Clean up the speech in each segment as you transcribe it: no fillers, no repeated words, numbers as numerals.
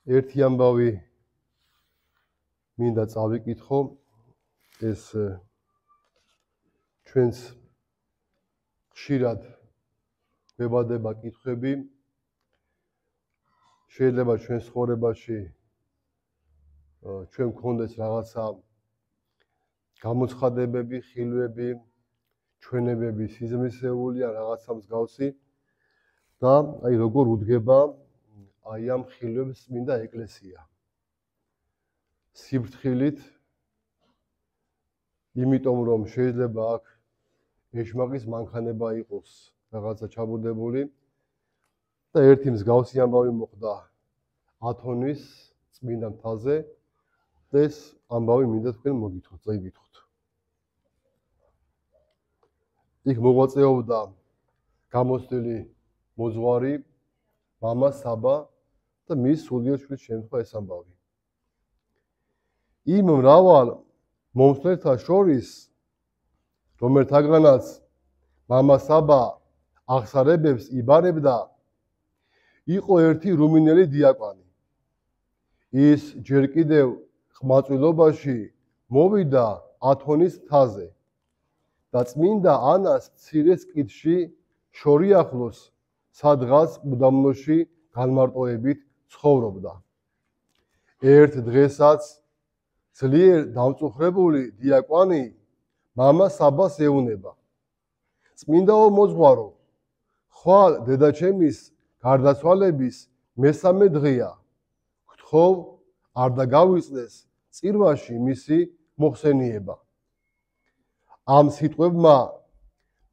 ერთი ამბავი მინდა წავიკითხო ეს ჩვენს ხშირად გვებადება კითხვები შეიძლება ჩვენ ცხოვრებაში ჩვენ გქონდეს რაღაცა გამოცხადებები, ხილვები, ჩვენებები სიზმრისეული ან რაღაცა მსგავსი და აი როგორ უდგება აი ამ ხილვებს წმინდა ეკლესია. სიფრთხილით, იმიტომ რომ შეიძლება აქ ეშმაკის მანქანება იყოს რაღაცა ჩაბუდებული და ერთი მსგავსი ამბავი მოხდა ათონის წმინდა მთაზე და ეს ამბავი მინდა თქვენ მოგითხრათ, წაიგითხრათ. იქ მოღვაწეობდა გამოცდილი მოძღვარი მამა საბა და მის სულიერ შვილს შემთხვევა ეს ამბავი. იმ მრავალ მომხდართა შორის, რომელთაგანაც მამა საბა აღსარებებს იბარებდა, იყო ერთი რუმინელი დიაკვანი. ის ჯერ კიდევ ხმაწვილობაში მოვიდა ათონის მთაზე და წმინდა ანას მცირე სკითში შორიახლოს სადღაც უდაბნოში განმარტოებით ცხოვრობდა. ერთ დღესაც ძლიერ დამწუხრებული დიაკვანი მამა საბას ეუნება. წმინდაო მოძღვარო, ხვალ დედაჩემის გარდაცვალების მესამე დღეა. გთხოვ, არ დაგავიწყდეს წირვაში მისი მოხსენიება. ამ სიტყვებმა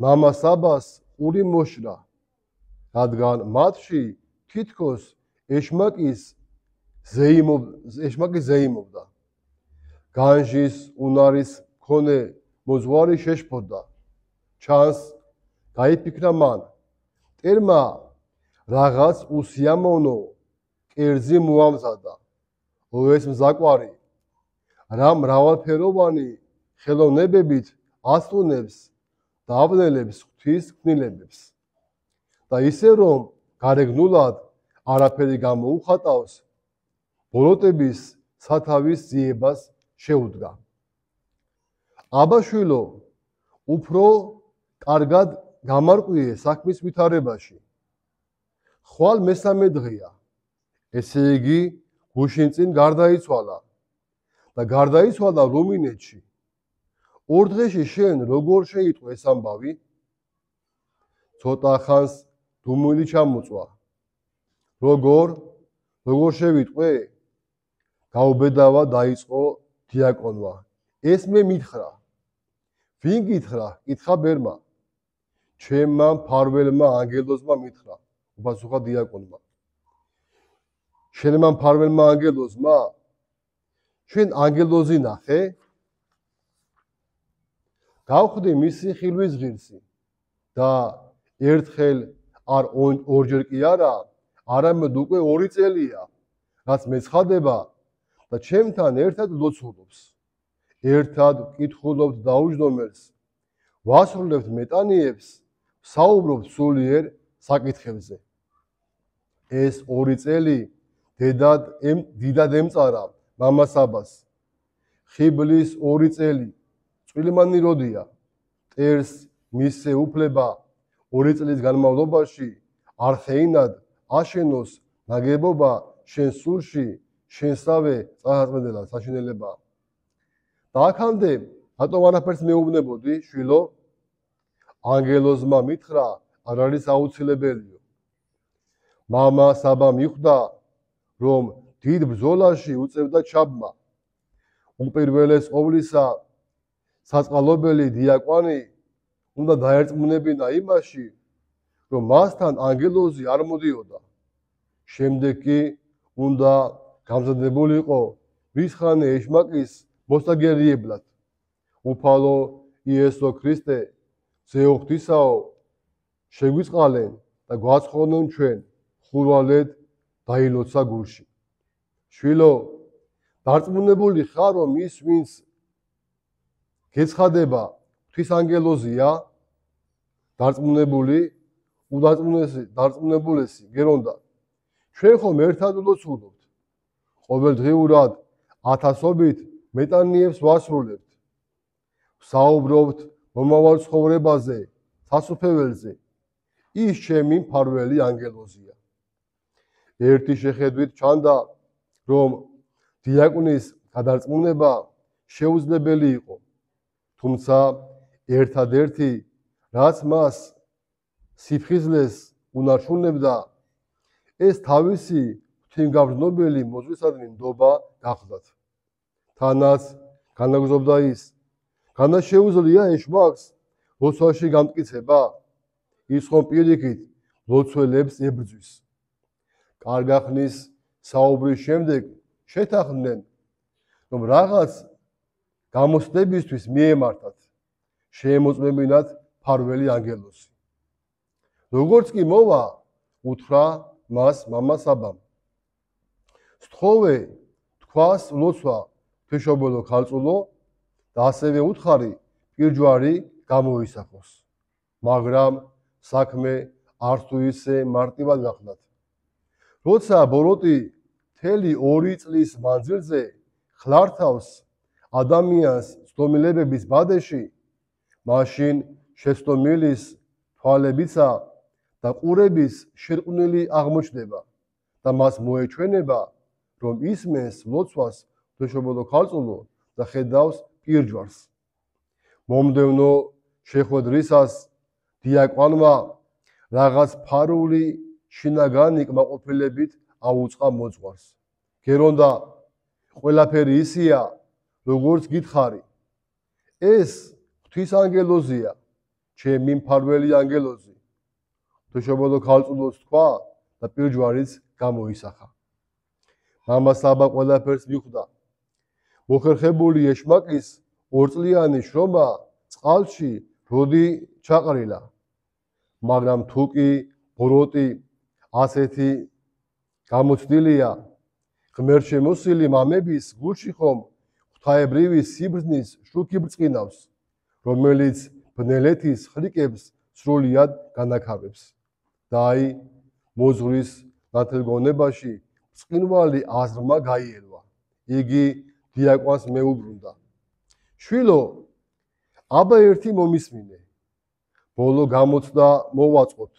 მამა საბას ყური მოშრა, რადგან მათში თითქოს ეშმაკის ზეიმობდა. განჯის უნარის მქონე მოძღვარი შეშფოთდა. ჩანს, გაიფიქრა მან, მტერმა რაღაც უსიამოვნო კერძი მოამზადა. ეს მზაკვარი რა მრავალფეროვანი ხელოვნებებით ასრულებს და ავნელებს ღვთის ქმნილებებს. და ისე რომ გარეგნულად არაფერი გამოუხატავს, ბოლოტების სათავის ძიებას შეუდგა. აბაშვილო, უფრო კარგად გამარკვიე საქმის ვითარებაში. ხვალ მესამე დღეა. ესე იგი, გუშინ წინ გარდაიცვალა და გარდაიცვალა რუმინეთში. ორ დღეში შენ როგორ შეიტყვე ეს ამბავი? ცოტა ხანს დუმილი ჩამოწვა. როგორ შევიტყვე? გაუბედავა დაიწყო დიაკონმა. ეს მე მითხრა. ვინ გითხრა? კითხა ბერმა. ჩემმა მფარველმა ანგელოზმა მითხრა, უპასუხა დიაკონმა. შენმა მფარველმა ანგელოზმა? შენ ანგელოზი ნახე? გავხდი მისი ხილვის ღირსი და ერთხელ არ ორჯერ კი არა, არამედ უკვე 2 წელია, რაც მეცხადება და ჩემთან ერთად ლოცულობს. ერთად ვკითხულობთ დაუჯდომელს, ვასრულებთ მეტანიებს, ვსაუბრობთ სულიერ საკითხებზე. ეს 2 წელი დიდად ემწარა მამა საბას. ხიბლის 2 წელი წვილმანი როდია. მტერს მისცე უფლება 2 წლის განმავლობაში არხეინად აშენოს ნაგებობა შენ სულში, შენსავე წარსაწმენდელად საშინელება. და აქამდე რატომ არაფერს მეუბნებოდი, შვილო? ანგელოზმა მითხრა, არ არის აუცილებელიო. მამა საბა მიხვდა, რომ დიდ ბრძოლაში უწევდა ჩაბმა. უპირველეს ყოვლისა საწყალობელი დიაკვანი უნდა დაერწმუნებინა იმაში, რომ მასთან ანგელოზი არ მოდიოდა. შემდეგ კი უნდა გამზადებულიყო მრისხანე ეშმაკის მოსაგერიებლად. უფალო იესო ქრისტე, ძეო ღვთისაო, შეგვიწყალენ და გვაცხოვნონ ჩვენ, ხურვალედ დაილოცა გულში. შვილო, დარწმუნებული ხარ, რომ ის, ვინც გეცხადება, ღვთის ანგელოზია? დარწმუნებული, უდარწმუნებულესი გერონდა. ჩვენ ხომ ერთად ვლოცულობთ. ყოველდღიურად ათასობით მეტანიებს ვასრულებთ. საუბრობთ მომავალ ცხოვრებაზე, სასუფეველზე. ის ჩემი მფარველი ანგელოზია. ერთი შეხედვით ჩანდა, რომ დიაკვნის გადარწმუნება შეუძლებელი იყო, თუმცა ერთადერთი, რაც მას სიფხიზლეს უნარჩუნებდა, ეს თავისი ღვთისმგაგრძნობელი მოძღვისადმი ნდობა გახლდათ. თანაც განაგრძობდა ის, განა შეუძლია ეშმაკს ლოცვაში გამტკიცება, ის ხომ პირიქით ლოცველებს ებრძვის. კარგა ხნის საუბრის შემდეგ შეთანხმდნენ, რომ რაღაც გამოცდებისთვის მიემართათ, შეემოწმებინათ მფარველი ანგელოზი. როგორც კი მოვა, უთხრა მას მამა საბამ. სთხოვე თქვას ლოცვა ღვთისმშობელო ქალწულო და ასევე უთხარი პირჯვარი გამოისახოს. მაგრამ საქმე არც თუ ისე მარტივად გახდათ. როცა ბოროტი მთელი 2 წლის მანძილზე ხლართავს ადამიანს ცდომილებების ბადეში, მაშინ შეცდომილის თვალებიცა და ყურების შერყვნილი აღმოჩნდება და მას მოეჩვენება, რომ ისმენს ლოცვას ღვთისმშობელო ქალწულო და ხედავს პირჯვარს. მომდევნო შეხვედრისას დიაკვანმა რაღაც ფარული შინაგანი კმაყოფილებით აუწყა მოძღვარს. გერონდა, ყველაფერი ისია, როგორც გითხარი. ეს ღვთის ანგელოზია, ჩემი მფარველი ანგელოზი. ღვთისმშობელო ქალწულოს თქვა და პირჯვარიც გამოისახა. მამა საბა ყველაფერს მიხვდა. მოხერხებული ეშმაკის 2 წლიანი შრომა წყალში როდი ჩაყრილა. მაგრამ თუ კი ბოროტი ასეთი გამოცდილია, ღმერთშემოსილი მამების გულში ხომ ღვთაებრივი სიბრძნის შუქი ბრწყინავს, რომელიც ბნელეთის ხრიკებს სრულიად განაქარებს. და აი, მოძღვრის ნათელგონებაში ბრწყინვალე აზრმა გაიელვა. იგი დიაკვანს მეუბრუნდა. შვილო, აბა ერთი მომისმინე. ბოლო გამოცდა მოვაწყოთ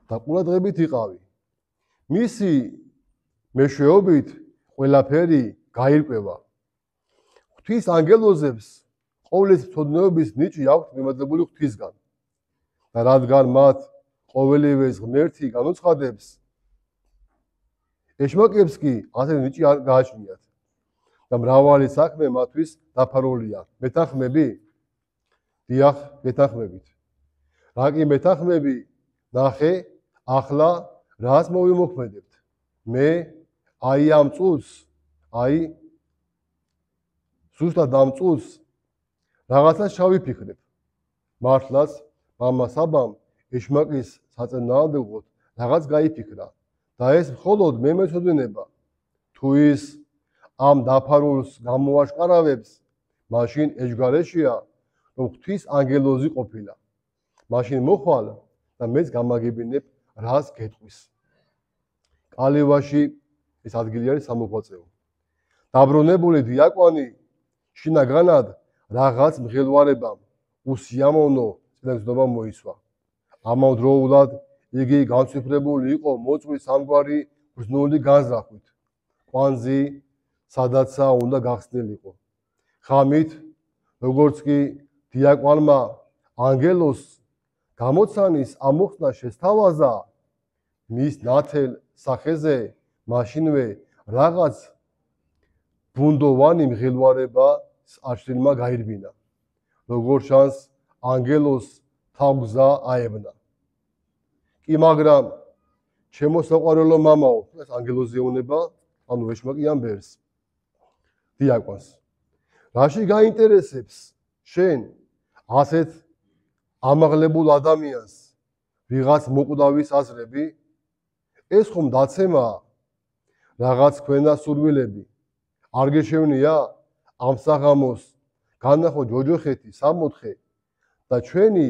და ყურადღებით იყავი. მისი მეშვეობით ყველაფერი გაირკვევა. ღვთის ანგელოზებს ყოვლის მცოდნეობის ნიჭი აქვთ მიმართებული ღვთისგან და რადგან მათ ყოველივეს ღმერთი განუცხადებს, ეშმაკებს კი ასეთი ნიჭი არ გააჩნიათ და მრავალი საქმე მათთვის დაფარულია. მეთანხმები? დიახ, მეთანხმებით. რა კი მეთანხმები? ნახე, ახლა რას მოვიმოქმედებთ? მე აი ამ წუთს, აი ზუსტად ამ წუთს რაღაცას შავიფიქრებ. მართლაც მამა საბამ ეშმაკის საწინააღმდეგოდ რაღაც გაიფიქრა და ეს მხოლოდ მე მეცოდინება. თუ ის ამ დაფარულს გამოაშკარავებს, მაშინ ეჯგარეშია, რომ ღვთის ანგელოზი ყოფილა. მაშინ მოხვალ და მეც გამაგებინებ, რას გეტყვის. კალივაში ეს ადგილი არის სამოღვაწეო. დაბრუნებული დიაკვანი შინაგანად რაღაც მღელვარებამ უსიამოვნო წინასწრობა მოისვა. ამავდროულად იგი განცვიფრებული იყო მოწვის სამგვარი ბრძნული განზრახვით. ყვანძი სადაცა უნდა გახსნილიყო. ხამით, როგორც კი დიაკვანმა ანგელოზს გამოცანის ამოხსნა შესთავაზა, მის ნათელ სახეზე მაშინვე რაღაც ბუნდოვანი მღელვარება არჩილმა გაირბინა. როგორც ჩანს, ანგელოზს თავგზა აებნა. კი მაგრამ ჩემო საყვარელო მამაო, ეს ანგელოზი ეუბნება, ანუ ეშმაკი ამბერს. დიაკვანს. რაში გაინტერესებს შენ ასეთ ამაღლებულ ადამიანს ვიღაც მოკვდავის აზრები? ეს ხომ დაცემაა, რაღაც ქვენა სურვილები. არ გეშევნია ამ საღამოს განახო ჯოჯოხეთი 64 და ჩვენი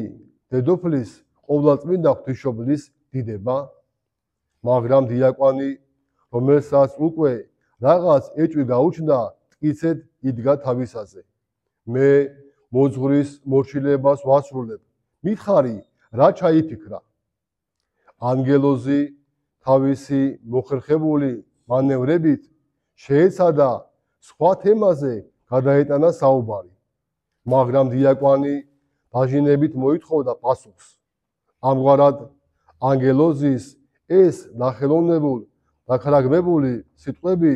დედოფლის ყოვლადწმინდა ღვთისმშობლის დიდება? მაგრამ დიაკვანი, რომელსაც უკვე რაღაც ეჭვი გაუჩნდა, მტკიცედ იდგა თავისაზე. მე მოძღვრის მორჩილებას ვასრულებ. მითხარი, რა ჩაიფიქრა? ანგელოზი თავისი მოხერხებული მანევრებით შეეცადა სხვა თემაზე გადაეტანა საუბარი, მაგრამ დიაკვანი დაჟინებით მოითხოვდა პასუხს. ამგვარად ანგელოზის ეს ნახელოვნებულ დაქრაგმებული სიტყვები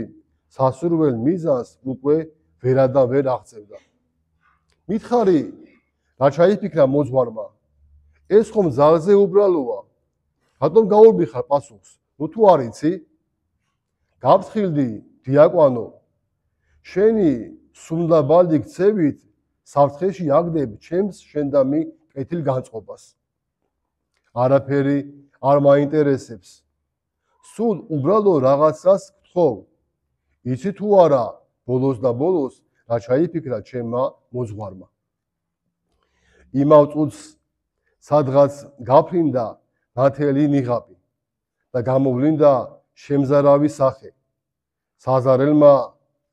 სასურველ მიზანს უკვე ვერადა ვერ აღწევდა. მითხარი, რა ჩაიფიქრა მოძღვარმა? ეს ხომ ძალზე უბრალოა. რატომ გაურბიხარ პასუხს? ნუ თუ არ იცი? გაფრთხილდი, დიაკვანო. შენი სუმდაბალდი ქცევით საფრთხეში აგდებ ჩემს შენდამი კეთილგანწყობას. არაფერი არ მაინტერესებს. სულ უბრალო რაღაცას გთხოვ. იცი თუ არა, ბოლოს და ბოლოს რა ჩაიფიქრა ჩემმა მოძღვარმა. იმავ წუთს სადღაც გაფრინდა ნათელი ნიღაბი და გამოვლინდა შემზარავი სახე. საზარელმა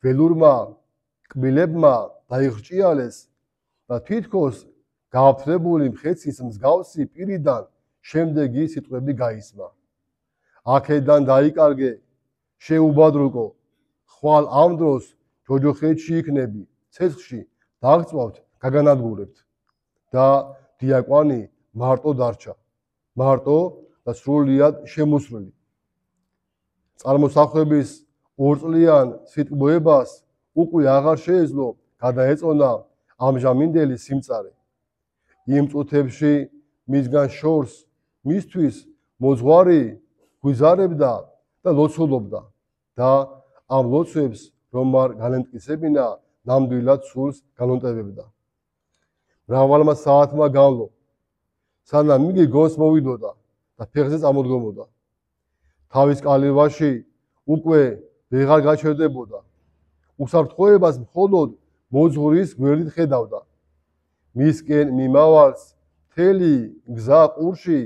ველურმა კბილებმა დაიხრჭიალეს და თითქოს გააფთრებული მხეცის მსგავსი პირიდან შემდეგი სიტყვები გაისმა. აქედან დაიკარგე, შეუბადრუკო, ხვალ ამ დროს ჯოჯოხეთში იქნები, ცეცხლში დაგწვავთ, გაგანადგურებთ. და დიაკვანი მარტო დარჩა, მარტო და სრულიად შემოსვლილი. წარმოსახვების ორწლიან სიტყვოებას უკვე აღარ შეეძლო გადაეწონა ამჟამინდელი სიმწარე. იმ წუთებში მისგან შორს მისთვის მოძღვარი გვიზარებდა და ლოცულობდა და ამ ლოცვებს რომ არ განემტკიცებინა, ნამდვილად სულს განონტევებდა. მრავალმა საათმა განვლო, სანამ იგი გონს მოვიდოდა და ფეხზე წამოდგომოდა. თავის კალივაში უკვე ვეღარ გაჩერდებოდა. უსაფრთხოებას მხოლოდ მოძღვრის გვერდით ხედავდა. მისკენ მიმავალს მთელი გზა ყურში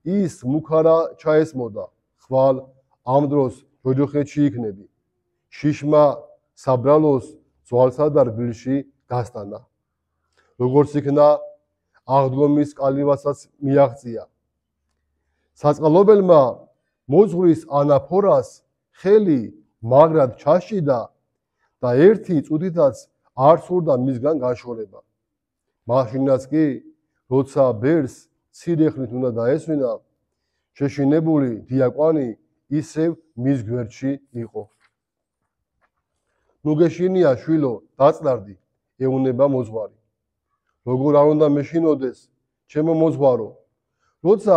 ის მუქარა ჩაესმოდა. ხვალ ამ დროს ჯოჯოხეთში იქნები. შიშმა საბრალოს ძვალსა და რბილში გასტანა. როგორც იქნა, აღდგომის კალივასაც მიაღწია. საწყალობელმა მოძღვრის ანაფორას ხელი მაგრად ჩაშიდა და ერთი წუთითაც არ სურდა მისგან განშორება. მაშინაც კი, როცა ბერს ცირეხნით უნდა დაესვენა, შეშინებული დიაკვანი ისევ მის გვერდში იყო. ნუ გეშინია, შვილო, დაწნარდი, ეუნება მოძღვარი. როგორ არ უნდა მეშინოდეს, ჩემო მოძღვარო, როცა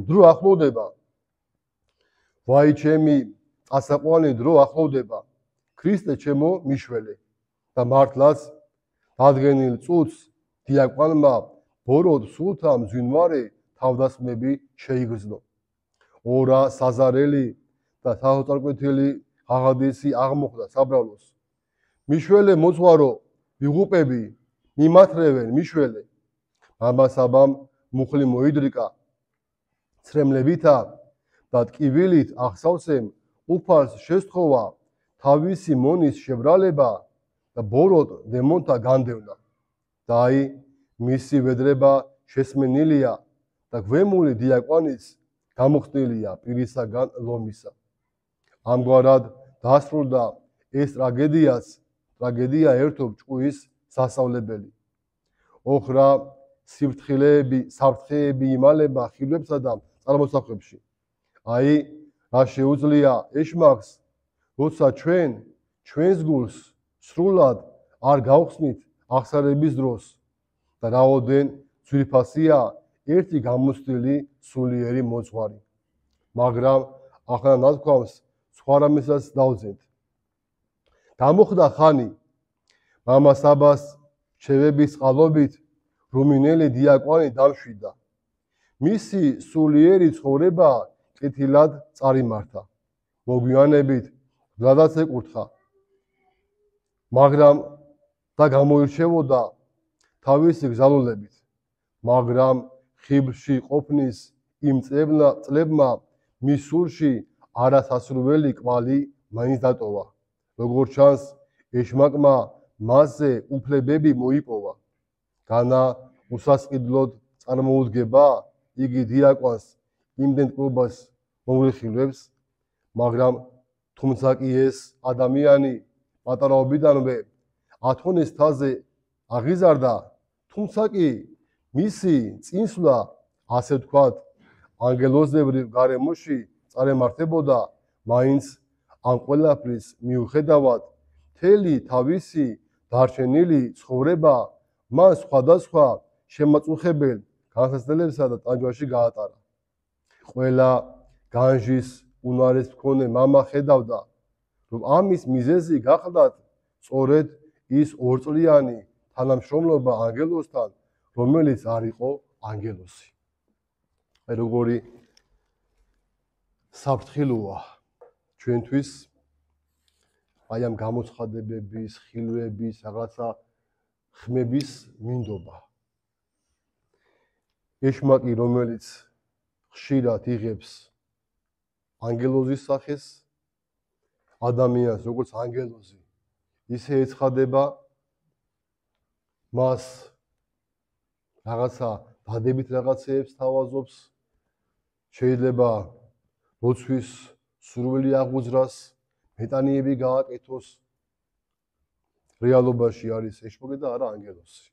დრო ახლოვდება, ვაი ჩემი წასაყვანი დრო ახლოვდება, ქრისტე ჩემო მიშველე. და მართლაც დადგენილ წუთს დიაკვანმა ბოროდ სულთა მძვინვარე თავდასხმები შეიგრძნო. ორა საზარელი და საოცარკვეთილი ღაღადისი აღმოხდა საბრალოს. მიშველე მოძღვარო, ვიღუპები, მიმათრევენ მიშველე. მამასაბამ მუხლი მოიდრიკა. ცრემლებითა და ტკივილით ახსავსემ უფალს შესთხოვა თავისი მონის შებრალება და ბოროტ დემონთა განდევნა. და აი, მისი ვედრება შესმენილია და გვემული დიაკვანიც გამოხსნილია პირისაგან ლომისა. ამგვარად დასრულდა ეს ტრაგედია ერთობ ჭკუის სასწავლებელი. ოხრა საფრთხეები იმალება ხილვებსა და წარმოსახვებში. აი, რა შეუძლია ეშმაკს, როცა ჩვენს გულს სრულად არ გავხსნით აღსარების დროს და რაოდენ ძვირფასია ერთი გამოცდილი სულიერი მოძღვარი. მაგრამ ახლა ნათქვამს სხვა რამესაც დავძენთ. გამოხდა ხანი, მამა საბას ჩევების წყალობით რუმინელი დიაკვანი დამშვიდა. მისი სულიერი ცხოვრება კეთილად წარიმართა. მოგვიანებით გლადაც ეკურთხა. მაგრამ და გამოირჩევოდა თავისი გზავნილებით. მაგრამ ხიბლში ყოფნის იმ წლებმა მის სულში არასასურველი კვალი მაინც დატოვა. როგორც ჩანს, ეშმაკმა მასზე უფლებები მოიპოვა. განა უსასყიდლოდ წარმოუდგება იგი დიაკვანს იმდენ ტკბობას მომღრიხილებს, მაგრამ თუმცა კი ეს ადამიანი პატარაობიდანვე ათონის თაზე აღიზარდა, თუმცა კი მისი წინსვლა, ასე ვთქვათ, ანგელოზებრივ გარემოში წარემართებოდა, მაინც ამ ყველაფრის მიუხედავად მთელი თავისი დარჩენილი ცხოვრება მან სხვადასხვა შემაწუხებელ განსაცდელებსა და ტანჯვაში გაატარა. ყველა განჯის უნარეს მქონე მამა ხედავდა, რომ ამის მიზეზი გახლდათ სწორედ ის ორწლიანი თანამშრომლობა ანგელოზთან, რომელიც არ იყო ანგელოზი. როგორი საფრთხილოა ჩვენთვის აი ამ გამოცხადებების, ხილვების, რაღაცა ხმების მინდობა. ეშმაკი, რომელიც ხშირად იღებს ანგელოზის სახეს, ადამიანს როგორც ანგელოზი ისე ეცხადება, მას რაღაცა დადებით რაღაცეებს თავაზობს, შეიძლება ლოცვის სურვილი აღუძრას, მეტანიები გააკეთოს. რეალობაში არის ეშმაკი და არა ანგელოზი.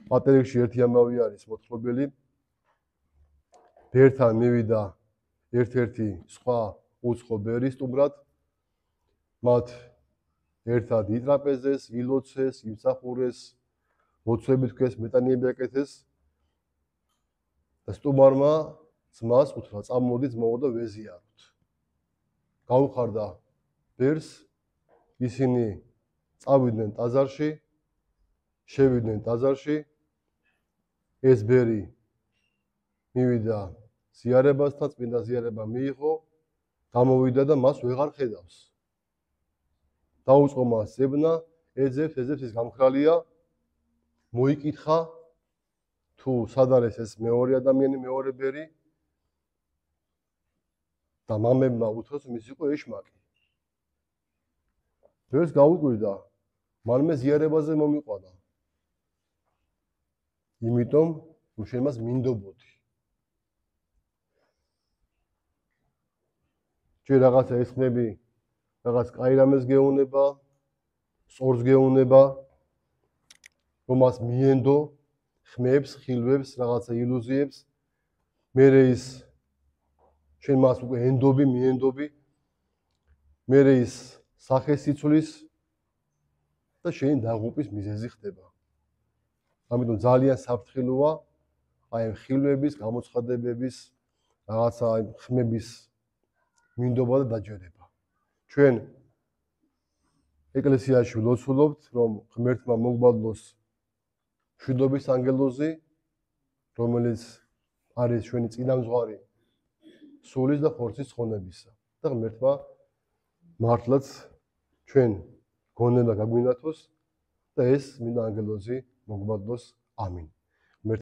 პატერიკში ერთი ამბავი არის მოთხრობილი. ბერთან მივიდა ერთ-ერთი სხვა უცხო ბერი სტუმრად. მათ ერთად იტრაპეზეს, ილოცეს, იმსახურეს, ლოცვები თქვეს, მეტანიები აკეთეს და სტუმარმა ძმას უთხრა, წამოდი ძმაო და ვეზიაროთ. გაუხარდა ბერს, ისინი წავიდნენ ტაძარში, შევიდნენ ტაძარში, ეს ბერი მივიდა ზიარებასთან, წმინდა ზიარება მიიღო, გამოვიდა და მას ვეღარ ხედავს. დაუწყო მას ზებნა, ეძებს, ის გამქრალია, მოიკითხა თუ სად არის ეს მეორე ადამიანი, მეორე ბერი და მამებმა უთხრეს, რომ ის იყო ეშმაკი. ბერს გაუკვირდა, მალმე ზიარებაზე მომიყვანა. იმიტომ, რომ შენ მას მინდობოდი. ჯერ რაღაცა ეს ხმები, რაღაც კაი რამეს გეუნება, სწორს გეუნება, რომ მას მიენდო, ხმებს, ხილვებს, რაღაცა ილუზიებს, მერე ის შენ მას უკვე ენდობი, მიენდობი, მერე ის სახეს იცვლის და შენი დაღუპვის მიზეზი ხდება. ამიტომ ძალიან საფრთხილოა აი ამ ხილვების, გამოცხადებების, რაღაცა ხმების მინდობა და დაჯერება. ჩვენ ეკლესიაში ვლოცულობთ, რომ ღმერთმა მოგბადლოს მშვიდობის ანგელოზი, რომელიც არის ჩვენი წინამძღვარი სულის და ხორცის ცხონებისა და ღმერთმა მართლაც ჩვენ გონება გაგვინათოს და ეს მინდა ანგელოზი მოგბადლოს. ამინ.